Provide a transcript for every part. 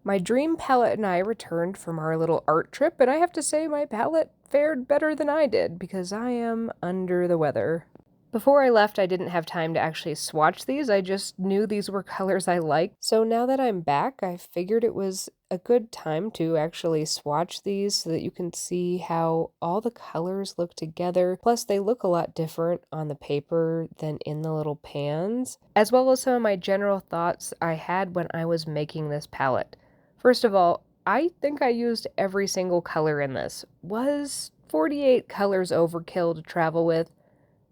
My dream palette and I returned from our little art trip, and I have to say my palette fared better than I did because I am under the weather. Before I left, I didn't have time to actually swatch these. I just knew these were colors I liked. So now that I'm back, I figured it was a good time to actually swatch these so that you can see how all the colors look together. Plus, they look a lot different on the paper than in the little pans, as well as some of my general thoughts I had when I was making this palette. First of all, I think I used every single color in this. Was 48 colors overkill to travel with?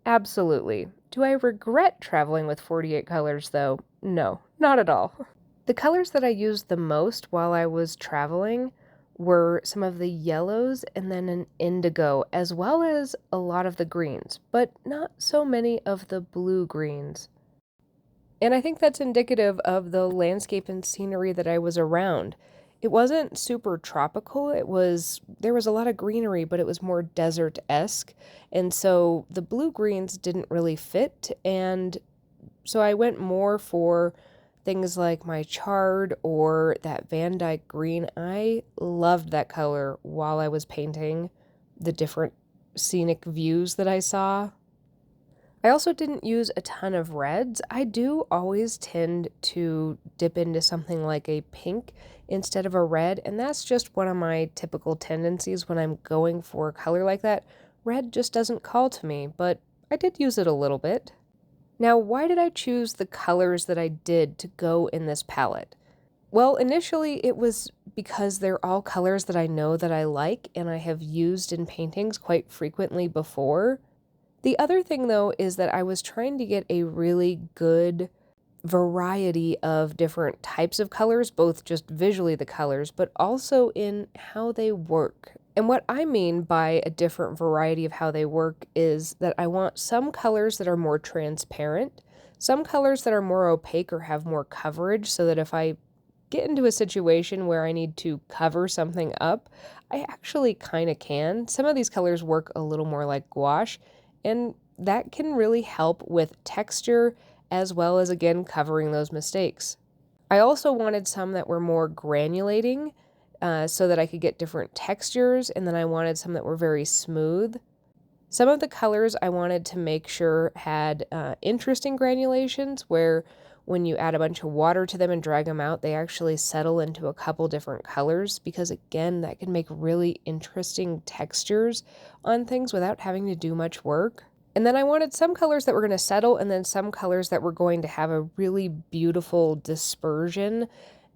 Absolutely. Do I regret traveling with 48 colors, though? No, not at all. The colors that I used the most while I was traveling were some of the yellows and then an indigo, as well as a lot of the greens, but not so many of the blue greens. And I think that's indicative of the landscape and scenery that I was around. It wasn't super tropical. There was a lot of greenery, but it was more desert-esque. And so the blue greens didn't really fit. And so I went more for things like my chard or that Van Dyke green. I loved that color while I was painting the different scenic views that I saw. I also didn't use a ton of reds. I do always tend to dip into something like a pink instead of a red, and that's just one of my typical tendencies when I'm going for a color like that. Red just doesn't call to me, but I did use it a little bit. Now, why did I choose the colors that I did to go in this palette? Well, initially it was because they're all colors that I know that I like and I have used in paintings quite frequently before. The other thing, though, is that I was trying to get a really good variety of different types of colors, both just visually the colors, but also in how they work. And what I mean by a different variety of how they work is that I want some colors that are more transparent, some colors that are more opaque or have more coverage, so that if I get into a situation where I need to cover something up, I actually kind of can. Some of these colors work a little more like gouache, and that can really help with texture as well as, again, covering those mistakes. I also wanted some that were more granulating so that I could get different textures, and then I wanted some that were very smooth. Some of the colors I wanted to make sure had interesting granulations where when you add a bunch of water to them and drag them out, they actually settle into a couple different colors because, again, that can make really interesting textures on things without having to do much work. And then I wanted some colors that were going to settle and then some colors that were going to have a really beautiful dispersion.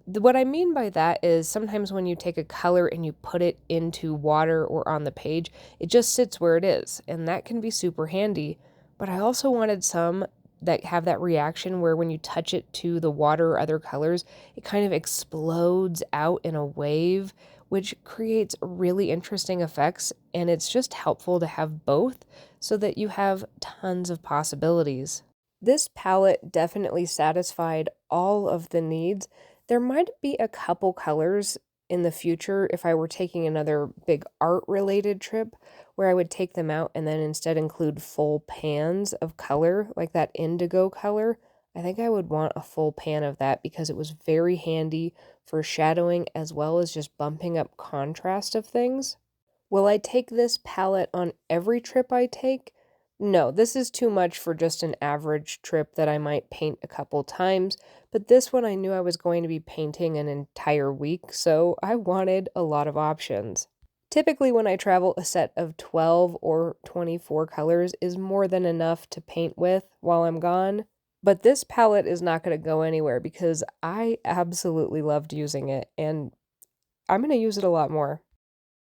What I mean by that is sometimes when you take a color and you put it into water or on the page, it just sits where it is, and that can be super handy. But I also wanted some that have that reaction where when you touch it to the water or other colors, it kind of explodes out in a wave, which creates really interesting effects, and it's just helpful to have both so that you have tons of possibilities. This palette definitely satisfied all of the needs. There might be a couple colors in the future if I were taking another big art-related trip where I would take them out and then instead include full pans of color, like that indigo color. I think I would want a full pan of that because it was very handy for shadowing as well as just bumping up contrast of things. Will I take this palette on every trip I take? No, this is too much for just an average trip that I might paint a couple times, but this one I knew I was going to be painting an entire week, so I wanted a lot of options. Typically, when I travel, a set of 12 or 24 colors is more than enough to paint with while I'm gone, but this palette is not going to go anywhere because I absolutely loved using it, and I'm going to use it a lot more.